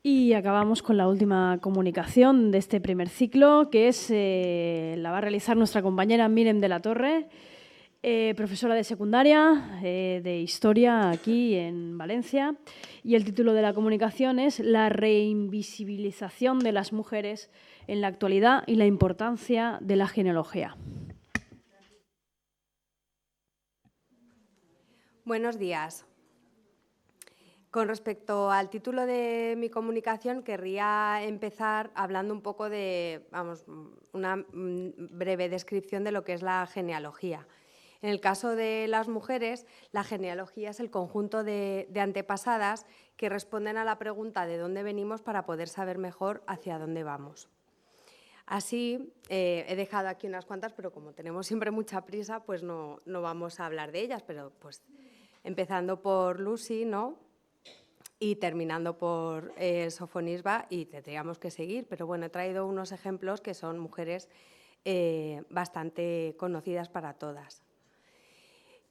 Y acabamos con la última comunicación de este primer ciclo, que es la va a realizar nuestra compañera Míriam de la Torre, profesora de secundaria de Historia aquí en Valencia. Y el título de la comunicación es La reinvisibilización de las mujeres en la actualidad y la importancia de la genealogía. Buenos días. Con respecto al título de mi comunicación, querría empezar hablando un poco de, una breve descripción de lo que es la genealogía. En el caso de las mujeres, la genealogía es el conjunto de antepasadas que responden a la pregunta de dónde venimos para poder saber mejor hacia dónde vamos. Así, he dejado aquí unas cuantas, pero como tenemos siempre mucha prisa, pues no vamos a hablar de ellas, pero pues empezando por Lucy, ¿no? Y terminando por Sofonisba, y tendríamos que seguir, pero bueno, he traído unos ejemplos que son mujeres bastante conocidas para todas.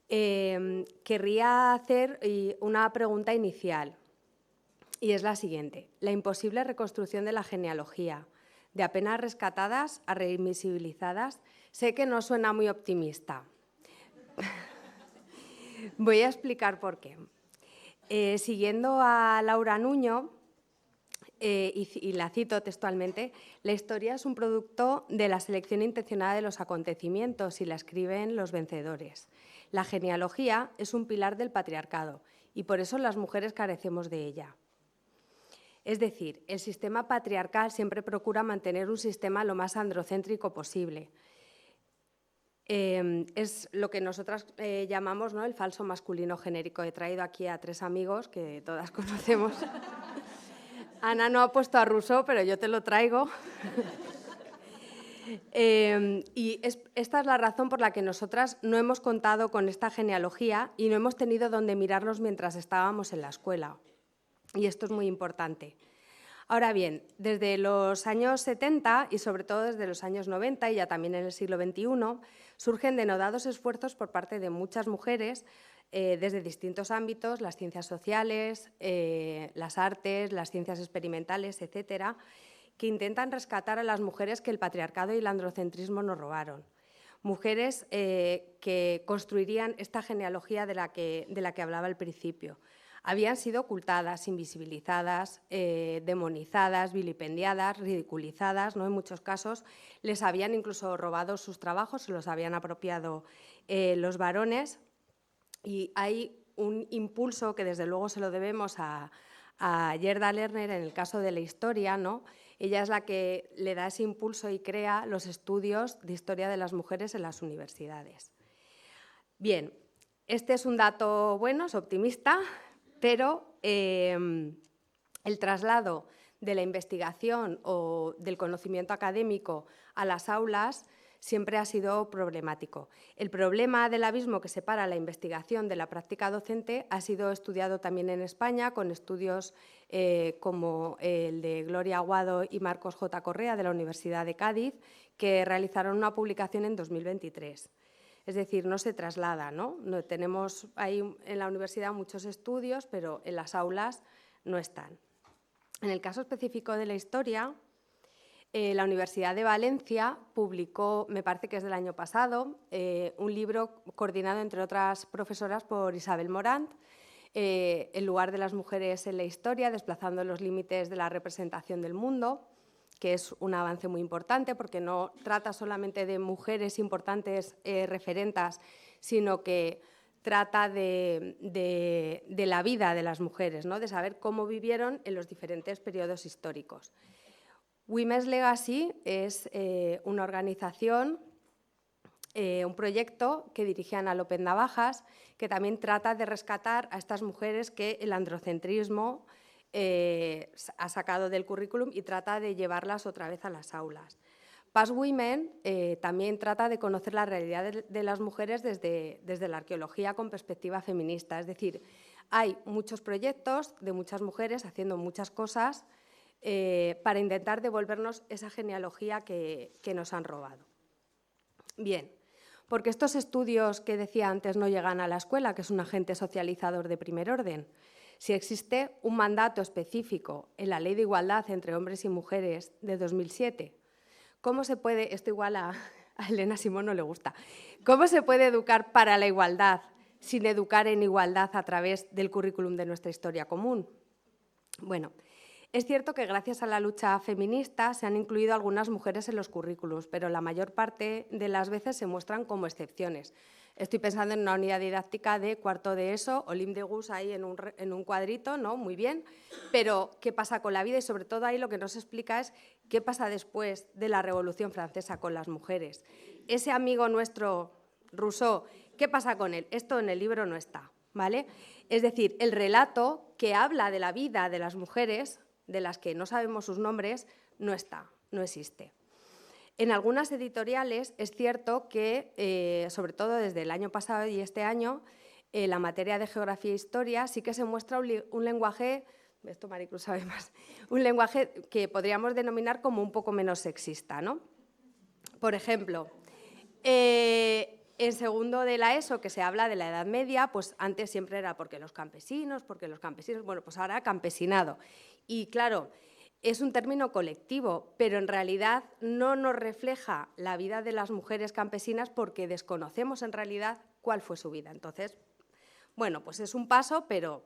Querría hacer una pregunta inicial, y es la siguiente. La imposible reconstrucción de la genealogía, de apenas rescatadas a reinvisibilizadas, sé que no suena muy optimista. Voy a explicar por qué. Siguiendo a Laura Nuño, y la cito textualmente, la historia es un producto de la selección intencionada de los acontecimientos y la escriben los vencedores. La genealogía es un pilar del patriarcado y por eso las mujeres carecemos de ella. Es decir, el sistema patriarcal siempre procura mantener un sistema lo más androcéntrico posible. Es lo que nosotras llamamos, ¿no?, el falso masculino genérico. He traído aquí a 3 amigos que todas conocemos. Ana no ha puesto a Rousseau, pero yo te lo traigo. Esta es la razón por la que nosotras no hemos contado con esta genealogía y no hemos tenido dónde mirarnos mientras estábamos en la escuela. Y esto es muy importante. Ahora bien, desde los años 70 y sobre todo desde los años 90 y ya también en el siglo XXI, surgen denodados esfuerzos por parte de muchas mujeres desde distintos ámbitos, las ciencias sociales, las artes, las ciencias experimentales, etcétera, que intentan rescatar a las mujeres que el patriarcado y el androcentrismo nos robaron. Mujeres que construirían esta genealogía de la que hablaba al principio. Habían sido ocultadas, invisibilizadas, demonizadas, vilipendiadas, ridiculizadas, ¿no? En muchos casos les habían incluso robado sus trabajos, se los habían apropiado los varones. Y hay un impulso que desde luego se lo debemos a Gerda Lerner en el caso de la historia, ¿no? Ella es la que le da ese impulso y crea los estudios de historia de las mujeres en las universidades. Bien, este es un dato bueno, es optimista, pero el traslado de la investigación o del conocimiento académico a las aulas siempre ha sido problemático. El problema del abismo que separa la investigación de la práctica docente ha sido estudiado también en España con estudios como el de Gloria Aguado y Marcos J. Correa de la Universidad de Cádiz, que realizaron una publicación en 2023. Es decir, no se traslada, ¿no? Tenemos ahí en la universidad muchos estudios, pero en las aulas no están. En el caso específico de la historia, la Universidad de Valencia publicó, me parece que es del año pasado, un libro coordinado, entre otras profesoras, por Isabel Morant, El lugar de las mujeres en la historia, desplazando los límites de la representación del mundo, que es un avance muy importante porque no trata solamente de mujeres importantes referentas, sino que trata de la vida de las mujeres, ¿no?, de saber cómo vivieron en los diferentes periodos históricos. Women's Legacy es una organización, un proyecto que dirige Ana López Navajas, que también trata de rescatar a estas mujeres que el androcentrismo ha sacado del currículum y trata de llevarlas otra vez a las aulas. Past Women también trata de conocer la realidad de las mujeres desde la arqueología con perspectiva feminista. Es decir, hay muchos proyectos de muchas mujeres haciendo muchas cosas para intentar devolvernos esa genealogía que nos han robado. Bien, porque estos estudios que decía antes no llegan a la escuela, que es un agente socializador de primer orden. Si existe un mandato específico en la Ley de Igualdad entre Hombres y Mujeres de 2007, ¿cómo se puede, esto igual a Elena Simón no le gusta, cómo se puede educar para la igualdad sin educar en igualdad a través del currículum de nuestra historia común? Bueno, es cierto que gracias a la lucha feminista se han incluido algunas mujeres en los currículums, pero la mayor parte de las veces se muestran como excepciones. Estoy pensando en una unidad didáctica de cuarto de ESO, Olim de Gus ahí en un cuadrito, ¿no? Muy bien, pero ¿qué pasa con la vida? Y sobre todo ahí lo que nos explica es qué pasa después de la Revolución Francesa con las mujeres. Ese amigo nuestro, Rousseau, ¿qué pasa con él? Esto en el libro no está, ¿vale? Es decir, el relato que habla de la vida de las mujeres, de las que no sabemos sus nombres, no está, no existe. En algunas editoriales es cierto que, sobre todo desde el año pasado y este año, la materia de geografía e historia sí que se muestra un lenguaje, esto Maricruz sabe más, un lenguaje que podríamos denominar como un poco menos sexista, ¿no? Por ejemplo, en segundo de la ESO, que se habla de la Edad Media, pues antes siempre era porque los campesinos, bueno, pues ahora campesinado. Y claro, es un término colectivo, pero en realidad no nos refleja la vida de las mujeres campesinas porque desconocemos en realidad cuál fue su vida. Entonces, bueno, pues es un paso, pero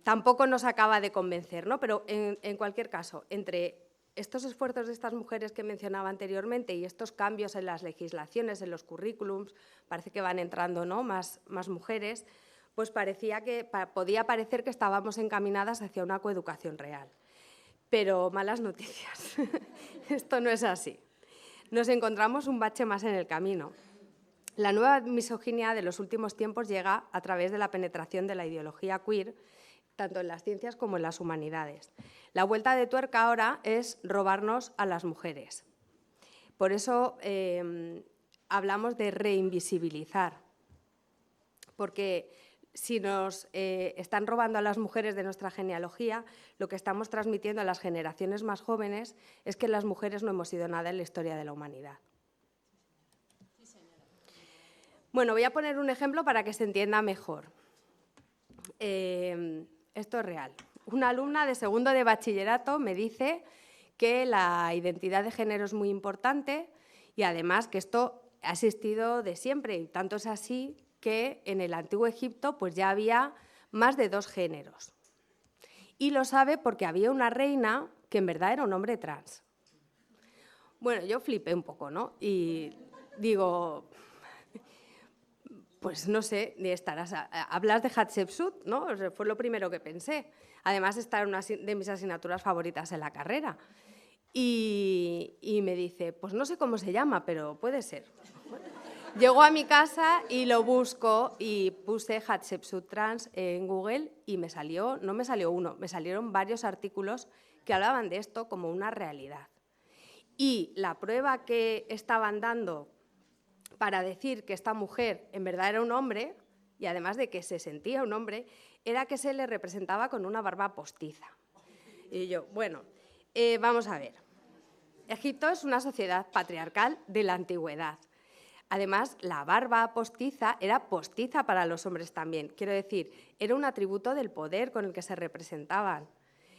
tampoco nos acaba de convencer, ¿no? Pero en cualquier caso, entre estos esfuerzos de estas mujeres que mencionaba anteriormente y estos cambios en las legislaciones, en los currículums, parece que van entrando, ¿no?, más mujeres, pues podía parecer que estábamos encaminadas hacia una coeducación real. Pero malas noticias, esto no es así. Nos encontramos un bache más en el camino. La nueva misoginia de los últimos tiempos llega a través de la penetración de la ideología queer, tanto en las ciencias como en las humanidades. La vuelta de tuerca ahora es robarnos a las mujeres. Por eso hablamos de reinvisibilizar, porque si nos están robando a las mujeres de nuestra genealogía, lo que estamos transmitiendo a las generaciones más jóvenes es que las mujeres no hemos sido nada en la historia de la humanidad. Bueno, voy a poner un ejemplo para que se entienda mejor. Esto es real. Una alumna de segundo de bachillerato me dice que la identidad de género es muy importante y además que esto ha existido de siempre, y tanto es así que en el antiguo Egipto pues ya había más de 2 géneros. Y lo sabe porque había una reina que en verdad era un hombre trans. Bueno, yo flipé un poco, ¿no? Y digo, pues no sé, hablas de Hatshepsut, ¿no? O sea, fue lo primero que pensé. Además, esta era una de mis asignaturas favoritas en la carrera. Y me dice, pues no sé cómo se llama, pero puede ser. Llego a mi casa y lo busco y puse Hatshepsut trans en Google y no me salió uno, me salieron varios artículos que hablaban de esto como una realidad. Y la prueba que estaban dando para decir que esta mujer en verdad era un hombre, y además de que se sentía un hombre, era que se le representaba con una barba postiza. Y yo, bueno, vamos a ver. Egipto es una sociedad patriarcal de la antigüedad. Además, la barba postiza era postiza para los hombres también. Quiero decir, era un atributo del poder con el que se representaban.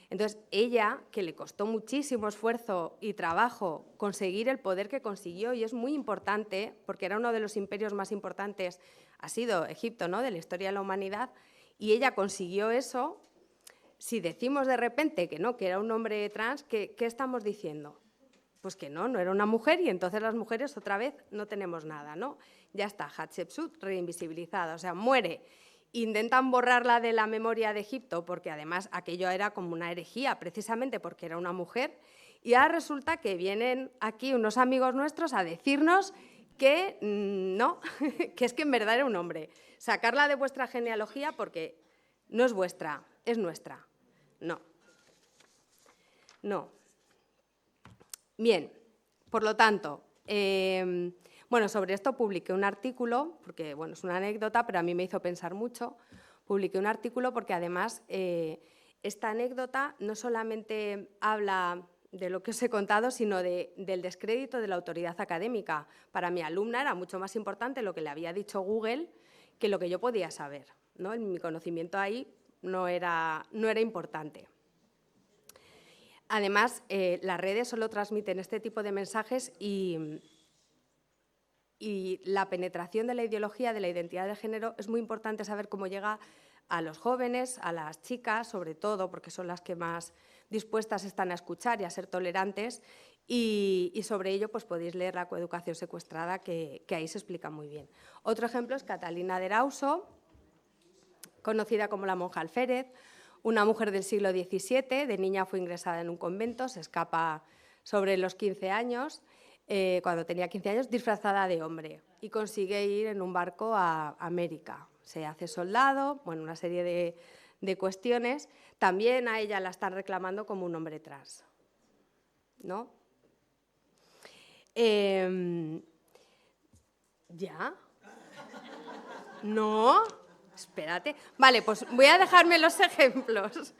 Entonces, ella, que le costó muchísimo esfuerzo y trabajo conseguir el poder que consiguió, y es muy importante, porque era uno de los imperios más importantes, ha sido Egipto, ¿no?, de la historia de la humanidad, y ella consiguió eso. Si decimos de repente que no, que era un hombre trans, ¿qué estamos diciendo? Pues que no era una mujer, y entonces las mujeres otra vez no tenemos nada, ¿no? Ya está, Hatshepsut reinvisibilizada, o sea, muere. Intentan borrarla de la memoria de Egipto porque además aquello era como una herejía, precisamente porque era una mujer, y ahora resulta que vienen aquí unos amigos nuestros a decirnos que no, que es que en verdad era un hombre. Sacarla de vuestra genealogía porque no es vuestra, es nuestra. No. Bien, por lo tanto, bueno, sobre esto publiqué un artículo, porque bueno, es una anécdota, pero a mí me hizo pensar mucho. Publiqué un artículo porque además esta anécdota no solamente habla de lo que os he contado, sino del descrédito de la autoridad académica. Para mi alumna era mucho más importante lo que le había dicho Google que lo que yo podía saber, ¿no? Mi conocimiento ahí no era importante. Además, las redes solo transmiten este tipo de mensajes y la penetración de la ideología de la identidad de género es muy importante saber cómo llega a los jóvenes, a las chicas, sobre todo, porque son las que más dispuestas están a escuchar y a ser tolerantes, y sobre ello pues, podéis leer La coeducación secuestrada, que ahí se explica muy bien. Otro ejemplo es Catalina de Erauso, conocida como la monja alférez, una mujer del siglo XVII, de niña fue ingresada en un convento, se escapa sobre los 15 años, cuando tenía 15 años, disfrazada de hombre, y consigue ir en un barco a América. Se hace soldado, bueno, una serie de cuestiones. También a ella la están reclamando como un hombre trans, ¿no? ¿Ya? ¿No? Espérate. Vale, pues voy a dejarme los ejemplos.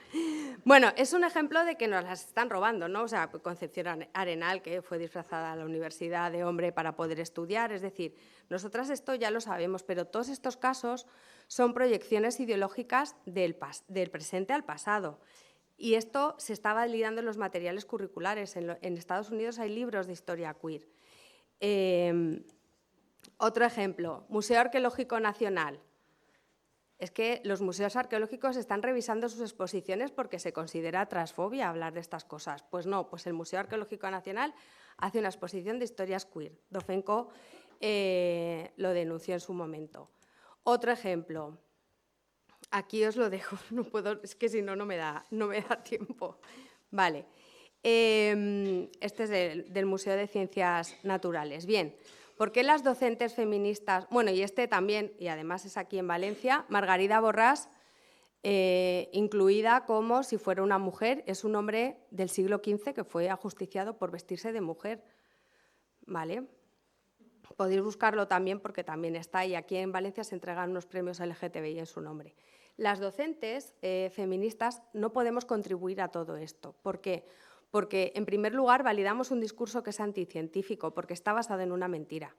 Bueno, es un ejemplo de que nos las están robando, ¿no? O sea, Concepción Arenal, que fue disfrazada a la universidad de hombre para poder estudiar. Es decir, nosotras esto ya lo sabemos, pero todos estos casos son proyecciones ideológicas del presente al pasado. Y esto se está validando en los materiales curriculares. En Estados Unidos hay libros de historia queer. Otro ejemplo, Museo Arqueológico Nacional. Es que los museos arqueológicos están revisando sus exposiciones porque se considera transfobia hablar de estas cosas. Pues no, pues el Museo Arqueológico Nacional hace una exposición de historias queer. Dofenco lo denunció en su momento. Otro ejemplo, aquí os lo dejo, no puedo, es que si no, no me da tiempo. Vale, este es del Museo de Ciencias Naturales. Bien. ¿Por qué las docentes feministas? Bueno, y este también, y además es aquí en Valencia, Margarida Borràs, incluida como si fuera una mujer, es un hombre del siglo XV que fue ajusticiado por vestirse de mujer. ¿Vale? Podéis buscarlo también porque también está, y aquí en Valencia se entregan unos premios LGTBI en su nombre. Las docentes feministas no podemos contribuir a todo esto. ¿Por qué? Porque, en primer lugar, validamos un discurso que es anticientífico, porque está basado en una mentira.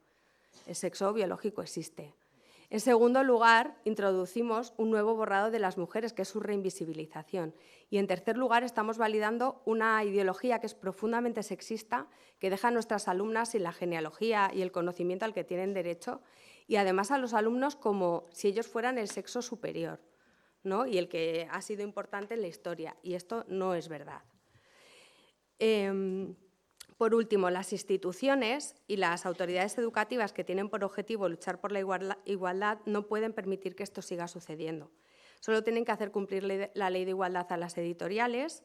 El sexo biológico existe. En segundo lugar, introducimos un nuevo borrado de las mujeres, que es su reinvisibilización. Y, en tercer lugar, estamos validando una ideología que es profundamente sexista, que deja a nuestras alumnas sin la genealogía y el conocimiento al que tienen derecho, y además a los alumnos como si ellos fueran el sexo superior, ¿no? Y el que ha sido importante en la historia. Y esto no es verdad. Por último, las instituciones y las autoridades educativas que tienen por objetivo luchar por la igualdad no pueden permitir que esto siga sucediendo. Solo tienen que hacer cumplir la ley de igualdad a las editoriales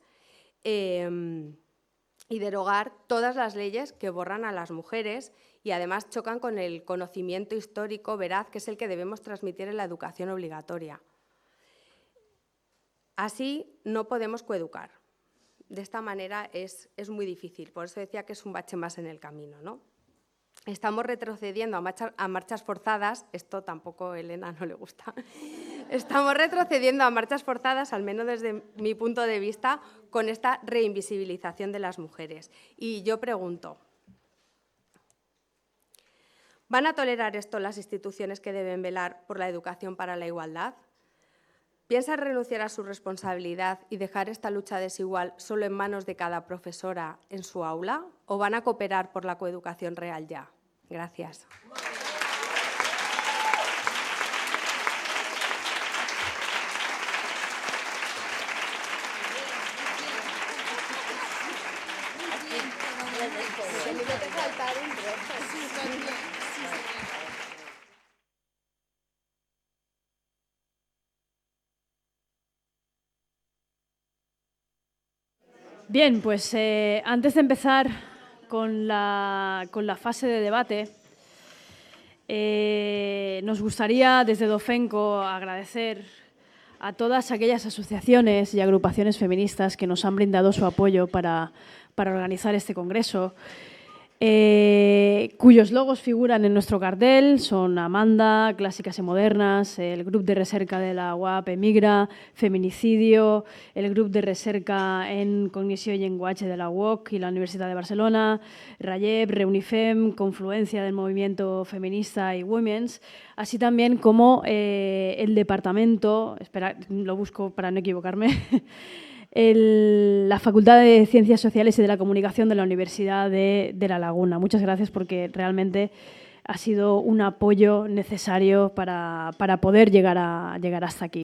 y derogar todas las leyes que borran a las mujeres y además chocan con el conocimiento histórico veraz, que es el que debemos transmitir en la educación obligatoria. Así no podemos coeducar. De esta manera es muy difícil, por eso decía que es un bache más en el camino, ¿no? Estamos retrocediendo a marchas forzadas, esto tampoco a Elena no le gusta, estamos retrocediendo a marchas forzadas, al menos desde mi punto de vista, con esta reinvisibilización de las mujeres. Y yo pregunto, ¿van a tolerar esto las instituciones que deben velar por la educación para la igualdad? ¿Piensan renunciar a su responsabilidad y dejar esta lucha desigual solo en manos de cada profesora en su aula? ¿O van a cooperar por la coeducación real ya? Gracias. Bien, pues antes de empezar con la fase de debate, nos gustaría desde Dofenco agradecer a todas aquellas asociaciones y agrupaciones feministas que nos han brindado su apoyo para organizar este congreso. cuyos logos figuran en nuestro cartel son Amanda, Clàssiques i Modernes, el grup de recerca de la UAP Emigra, Feminicidio, el grup de recerca en Cognició i Llenguatge de la UOC y la Universitat de Barcelona, Rallep, Reunifem, Confluencia del Movimiento Feminista y Women's, así también como el departamento, espera, lo busco para no equivocarme, la Facultad de Ciencias Sociales y de la Comunicación de la Universidad de La Laguna. Muchas gracias porque realmente ha sido un apoyo necesario para poder llegar hasta aquí.